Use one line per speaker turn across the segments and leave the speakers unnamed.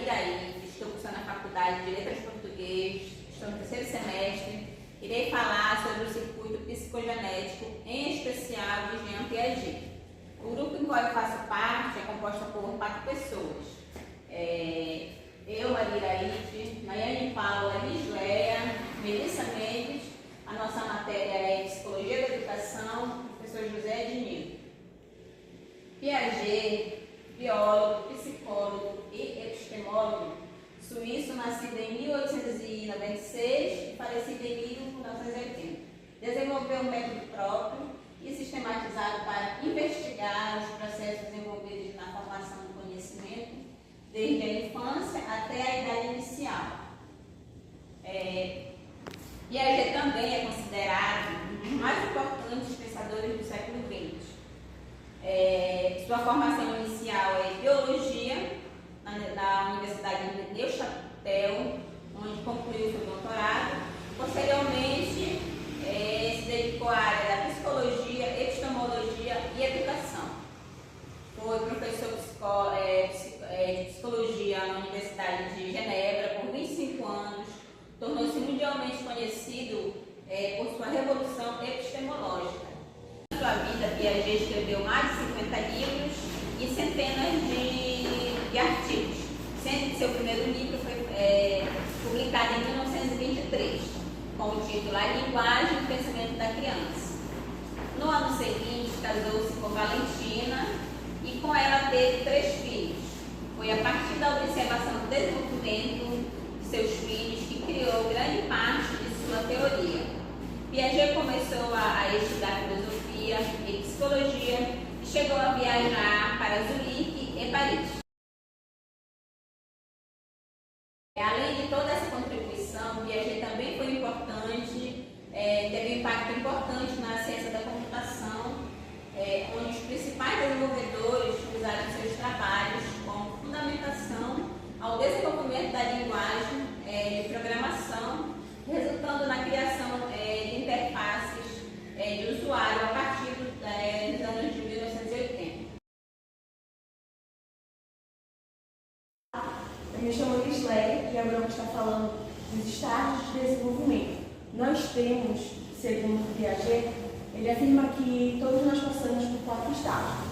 Iraí, estou cursando a Faculdade de Letras Português, estou no terceiro semestre. Irei falar sobre o circuito psicogenético, em especial de Jean Piaget. O grupo em qual eu faço parte é composto por 4 pessoas. Eu, Maria Iraí, Maiane Paula, Lisleia, Melissa Mendes. A nossa matéria é Psicologia da Educação, professor José Ednildo. Piaget, biólogo, psicólogo e epistemólogo, suíço, nascido em 1896 e falecido em 1980. Desenvolveu um método próprio e sistematizado para investigar os processos envolvidos na formação do conhecimento, desde a infância até a idade inicial. Piaget também é considerado um dos mais importantes pensadores do século XX. Sua formação inicial é em biologia na Universidade de Neuchâtel, onde concluiu seu doutorado. Posteriormente, se dedicou à área da psicologia, epistemologia e educação. Foi professor de psicologia na Universidade de Genebra por 25 anos. Tornou-se mundialmente conhecido por sua revolução epistemológica. Na sua vida, Piaget escreveu mais de 50 livros e centenas de artigos, sendo que seu primeiro livro foi publicado em 1923, com o título A Linguagem e o Pensamento da Criança. No ano seguinte, casou-se com Valentina e com ela teve 3 filhos. Foi a partir da observação do desenvolvimento de seus filhos que criou grande parte de sua teoria. Piaget começou a estudar filosofia e psicologia e chegou a viajar para Zurique e Paris. Além de toda essa contribuição, Piaget também foi importante, teve um impacto importante na ciência da computação, onde os principais desenvolvedores usaram seus trabalhos como fundamentação ao desenvolvimento da linguagem de programação, resultando na criação de interfaces de usuário a partir dos anos de 1980.
Eu me chamo Lisleia e agora vamos estar falando dos estágios de desenvolvimento. Nós temos, segundo Piaget, ele afirma que todos nós passamos por 4 estágios.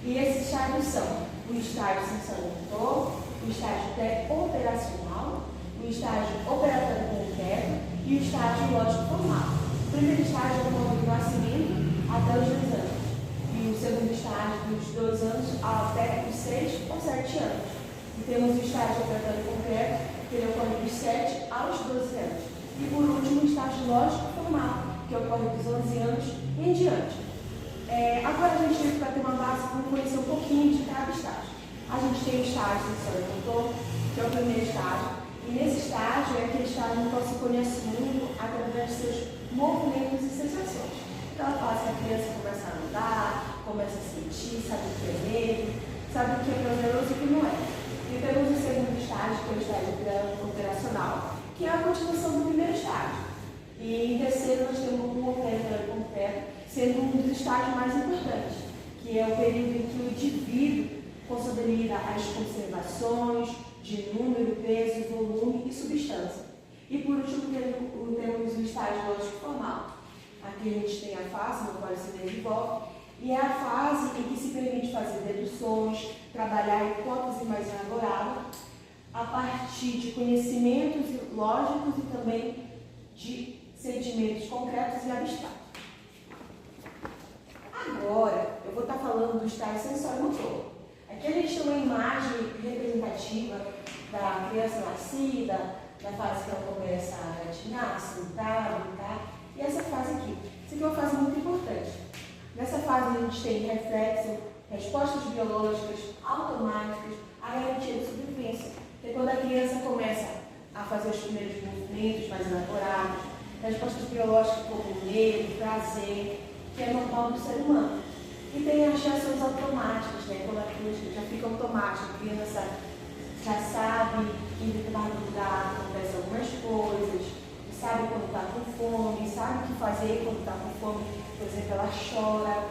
E esses estágios são o estágio sensório-motor, o estágio pré-operacional, o estágio operatório concreto e o estágio lógico-formal. O primeiro estágio ocorre do nascimento até os 2 anos. E o segundo estágio dos 2 anos até os 6 ou 7 anos. E temos o estágio operatório concreto, que ele ocorre dos 7 aos 12 anos. E por último, o estágio lógico-formal, que ocorre dos 11 anos em diante. Agora a gente vai ter uma base para conhecer um pouquinho de cada estágio. A gente tem o estágio sensório-motor, que é o primeiro estágio. E nesse estágio é aquele estágio no qual se conhece o mundo através de seus movimentos e sensações. Aquela fase que a criança começa a andar, começa a sentir, sabe o que é medo, sabe o que é prazeroso e o que não é. E temos o segundo estágio, que é o estágio operacional, que é a continuação do primeiro estágio. E em terceiro nós temos o operatório concreto, sendo um dos estágios mais importantes, que é o período em que o indivíduo consolida as conservações de número, peso, volume e substância. E por último temos o estágio lógico-formal. Aqui a gente tem a fase no qual se desenvolve, e é a fase em que se permite fazer deduções, trabalhar hipóteses mais elaboradas, a partir de conhecimentos lógicos e também de sentimentos concretos e abstratos. Agora, eu vou estar falando do estágio sensório-motor. Aqui a gente tem uma imagem representativa da criança nascida, da fase que ela começa a gatinhar, sentar, brincar, e essa fase aqui. Isso aqui é uma fase muito importante. Nessa fase a gente tem reflexo, respostas biológicas, automáticas, a garantia de sobrevivência. Que é quando a criança começa a fazer os primeiros movimentos mais elaborados, respostas biológicas como medo, prazer, que é normal do ser humano. E tem as reações automáticas, né? Quando a criança já fica automática, a criança já sabe que em determinado lugar acontecem algumas coisas, sabe quando está com fome, sabe o que fazer quando está com fome, por exemplo, ela chora.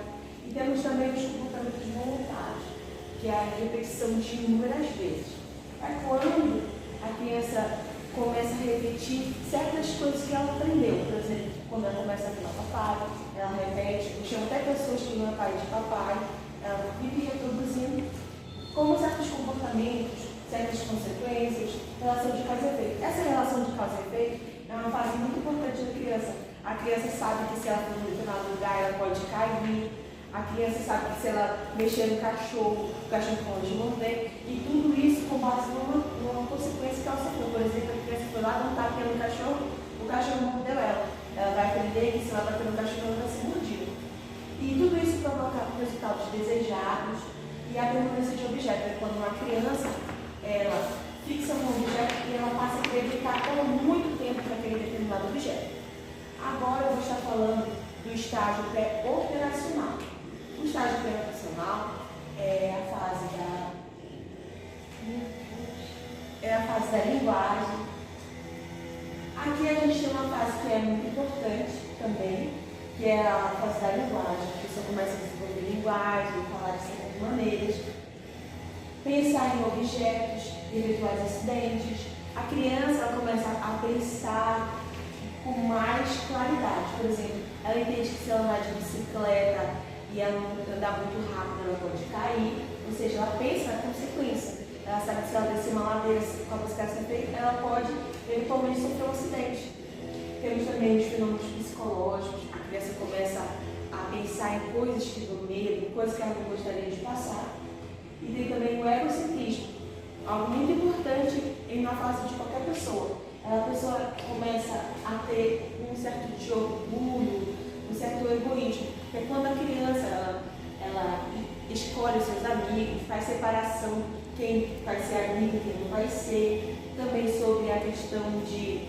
E temos também os comportamentos voluntários, que é a repetição de inúmeras vezes. é quando a criança começa a repetir certas coisas que ela aprendeu. Por exemplo, quando ela começa a falar papai, ela repete, eu chamo até pessoas que não é pai de papai, ela vive reproduzindo como certos comportamentos, certas consequências, relação de causa e efeito. Essa relação de causa e efeito é uma fase muito importante da criança. A criança sabe que se ela for em determinado lugar, ela pode cair. A criança sabe que se ela mexer no cachorro, o cachorro pode morder. E tudo isso com base numa consequência que ela sofreu. Por exemplo, a criança foi lá dar um tapinha no cachorro, o cachorro mordeu ela. Ela vai aprender que se ela bater no cachorro, ela vai ser mordida. E tudo isso provoca resultados desejados e a permanência de objeto. É quando uma criança, ela fixa um objeto e ela passa a acreditar por muito tempo naquele determinado objeto. Agora eu vou estar falando do estágio pré-operacional. O estágio pré-operacional é a fase da linguagem. Aqui a gente tem uma fase que é muito importante também, que é a fase da linguagem. A pessoa começa a desenvolver linguagem, falar de certas maneiras, pensar em objetos, eventuais acidentes. A criança ela começa a pensar com mais claridade. Por exemplo, ela entende que se ela andar de bicicleta e ela andar muito rápido, ela pode cair. Ou seja, ela pensa na consequência. Ela sabe que se ela descer uma ladeira com a bicicleta sem freio, ela pode eventualmente sofrer um acidente. Temos também os fenômenos psicológicos. A criança começa a pensar em coisas que dão medo, coisas que ela não gostaria de passar. E tem também o egocentrismo, algo muito importante na fase de qualquer pessoa. A pessoa começa a ter um certo de orgulho, um certo egoísmo, que é quando a criança ela escolhe os seus amigos, faz separação, quem vai ser amigo, quem não vai ser, também sobre a questão de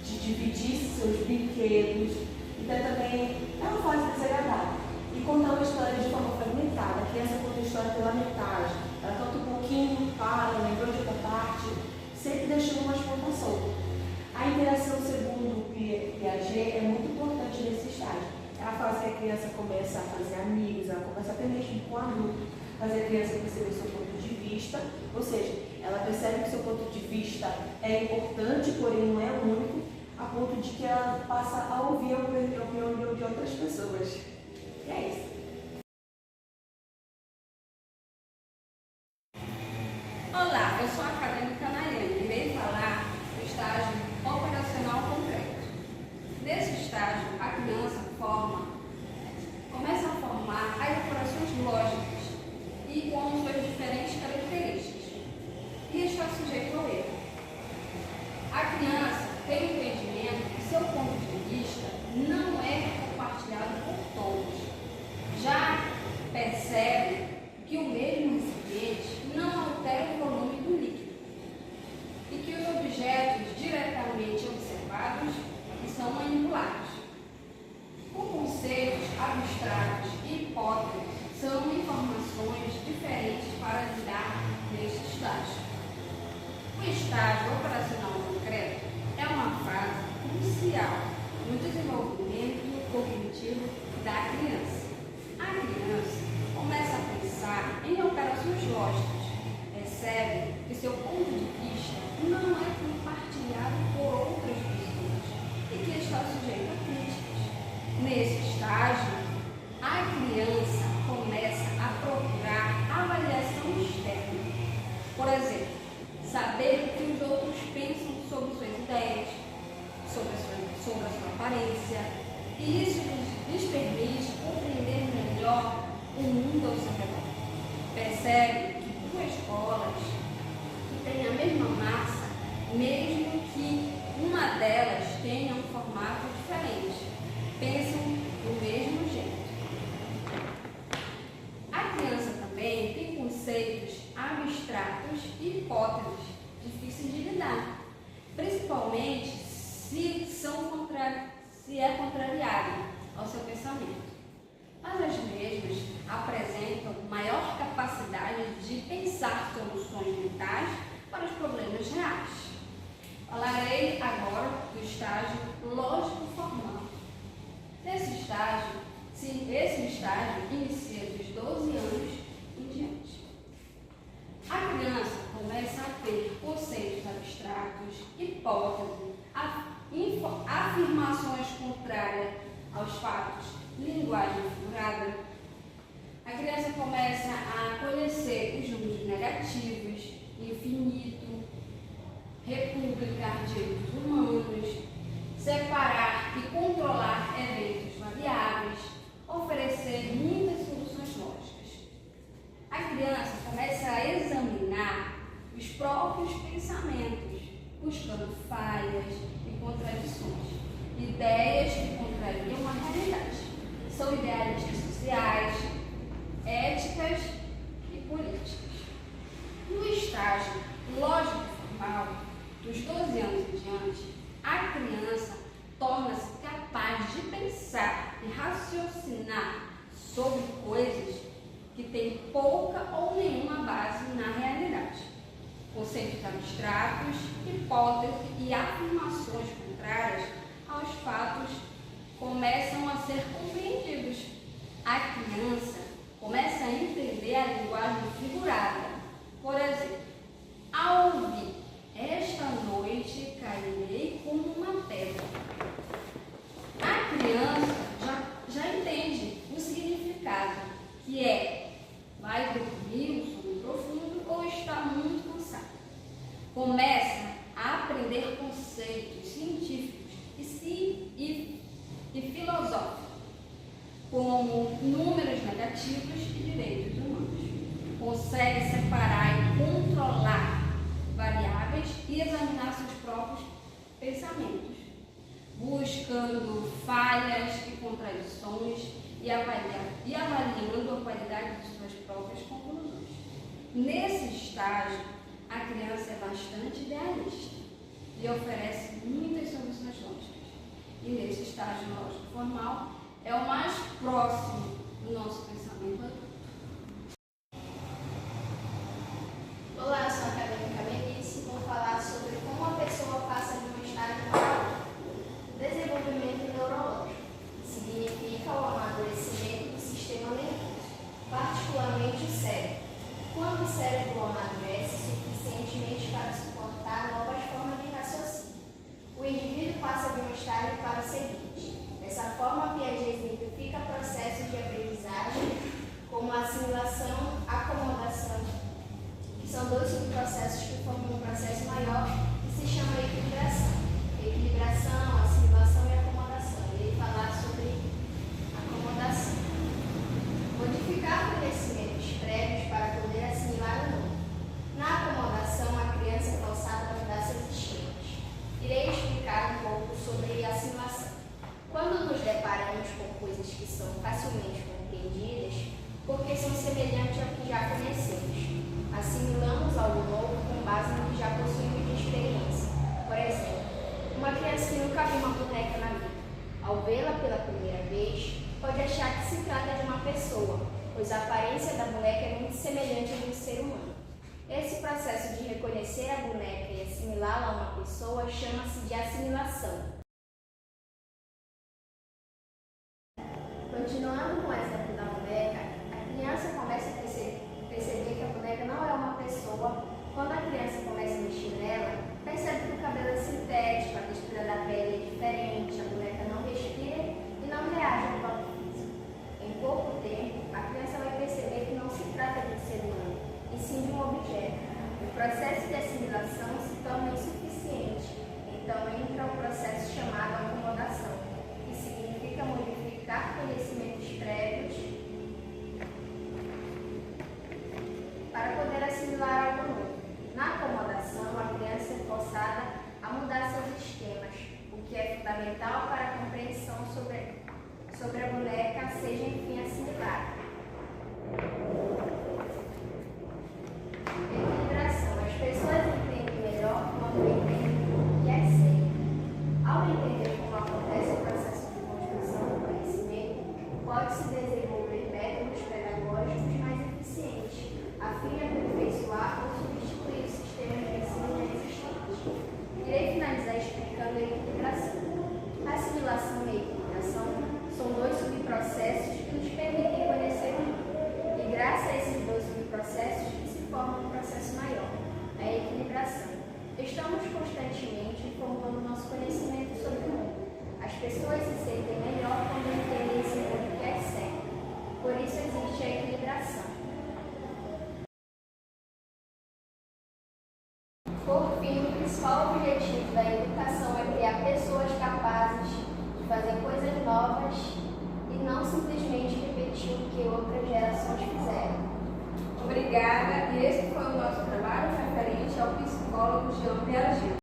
dividir seus brinquedos. Então também é uma fase desagradável. E contar uma história de forma fragmentada. A criança conta a história pela metade, ela conta um pouquinho, para, lembrou de outra parte, sempre deixando umas pontas soltas. A interação, segundo o Piaget, é muito importante nesse estágio. É a fase que a criança começa a fazer amigos, ela começa até mesmo com o adulto, fazer a criança perceber o seu ponto de vista, ou seja, ela percebe que o seu ponto de vista é importante, porém não é único, a ponto de que ela passa a ouvir a opinião de outras pessoas. E é isso.
Olá, eu sou a acadêmica Nayane e venho falar do estágio operacional concreto. Nesse estágio, a criança começa a formar as operações lógicas e com suas diferentes características e está sujeito ao erro. A criança tem o entendimento que seu ponto de vista não é compartilhado por todos. Já percebe que o mesmo recipiente não altera o volume do líquido e que os objetos diretamente observados são manipulados. Os conceitos abstratos e hipóteses são informações diferentes para lidar neste estágio. O estágio operacional concreto é uma fase crucial no desenvolvimento cognitivo da criança. A criança começa a pensar em operações lógicas, percebe que seu ponto de vista não é compartilhado por outras pessoas e que está sujeito a críticas. Nesse estágio, a criança começa a procurar avaliação externa. Por exemplo, saber o que os outros pensam sobre suas ideias, sobre a sua aparência, e isso lhes permite compreender melhor o mundo ao seu redor. Percebe que duas bolas que têm a mesma massa, mesmo que uma delas tenha um formato diferente, pensam do mesmo jeito. A criança também tem conceitos abstratos e hipóteses difíceis de lidar, principalmente se é contrariado ao seu pensamento. Mas as mesmas apresentam maior capacidade de pensar soluções mentais para os problemas reais. Falarei agora do estágio lógico-formal. Esse estágio inicia dos 12 anos em diante. A criança começa hipótese, afirmações contrárias aos fatos, linguagem figurada. A criança começa a conhecer os números negativos, infinito, república, direitos humanos, separar e controlar eventos variáveis, oferecer muitas soluções lógicas. A criança começa a examinar os próprios pensamentos, buscando falhas e contradições, ideias que contrariam a realidade. São idealistas sociais, éticas e políticas. No estágio lógico-formal, dos 12 anos em diante, a criança torna-se capaz de pensar e raciocinar sobre coisas que têm pouca ou nenhuma base na realidade. Conceitos abstratos, hipóteses e afirmações contrárias aos fatos começam a ser compreendidos. A criança começa a entender a linguagem figurada. Por exemplo, ao ouvir "esta noite cairei como uma pedra", a criança já entende o significado, que é vai dormir um sono profundo ou está muito cansado. Começa a aprender conceitos científicos e filosóficos, como números negativos e direitos humanos. Consegue separar e controlar variáveis e examinar seus próprios pensamentos, buscando falhas e contradições e avaliando a qualidade de suas próprias conclusões. Nesse estágio, a criança é bastante idealista e oferece muitas soluções lógicas. E nesse estágio lógico formal, é o mais próximo do nosso pensamento adulto.
Olá, eu sou a acadêmica Melissa e vou falar sobre como a pessoa passa de um estágio para outro. Desenvolvimento neurológico significa o amadurecimento do sistema nervoso, particularmente o cérebro. Quando o cérebro amadurece suficientemente para suportar novas formas de raciocínio, o indivíduo passa de um estágio para o seguinte. Dessa forma, Piaget exemplifica processos de aprendizagem como assimilação, acomodação, que são dois subprocessos que formam um processo maior que se chama equilibração. Equilibração, assimilação e acomodação. E ele falar sobre acomodação. Modificar conhecimentos prévios para poder assimilar o novo. Na acomodação, a criança é forçada a mudar seus esquemas. Irei explicar um pouco sobre assimilação. Quando nos deparamos com coisas que são facilmente compreendidas, porque são semelhantes ao que já conhecemos, assimilamos algo novo com base no que já possuímos de experiência. Por exemplo, uma criança que nunca viu uma boneca na vida, ao vê-la pela primeira vez, pode achar que se trata de uma pessoa, pois a aparência da boneca é muito semelhante à do ser humano. Esse processo de reconhecer a boneca e assimilá-la a uma pessoa chama-se de assimilação. Continuando com o exemplo da boneca, a criança começa a perceber que a boneca não é uma pessoa. Quando a criança começa a mexer nela, percebe que o cabelo é sintético, a textura da pele é diferente, a boneca não respira e não reage ao toque físico. Em pouco tempo, a criança vai perceber que não se trata de um ser humano, e sim de um objeto. O processo de assimilação se torna insuficiente, então entra o processo chamado acomodação, que significa modificar conhecimentos prévios para poder assimilar algo novo. Na acomodação, a criança é forçada a mudar seus esquemas, o que é fundamental para a compreensão sobre a boneca seja enfim assimilada. Equilibração. As pessoas entendem melhor quando entendem o que é ser. Ao entender como acontece o processo de construção do conhecimento, pode-se desenvolver métodos pedagógicos mais eficientes, a fim de aperfeiçoar ou substituir o sistema de ensino já existente. Irei finalizar explicando a equilibração. Assimilação e equilibração são dois subprocessos que nos permitem conhecer o mundo, e graças a perceber melhor quando entendem esse mundo que é certo. Por isso existe a equilibração. Por fim, o principal objetivo da educação é criar pessoas capazes de fazer coisas novas e não simplesmente repetir o que outras gerações fizeram.
Obrigada, e esse foi o nosso trabalho referente ao psicólogo Jean Piaget.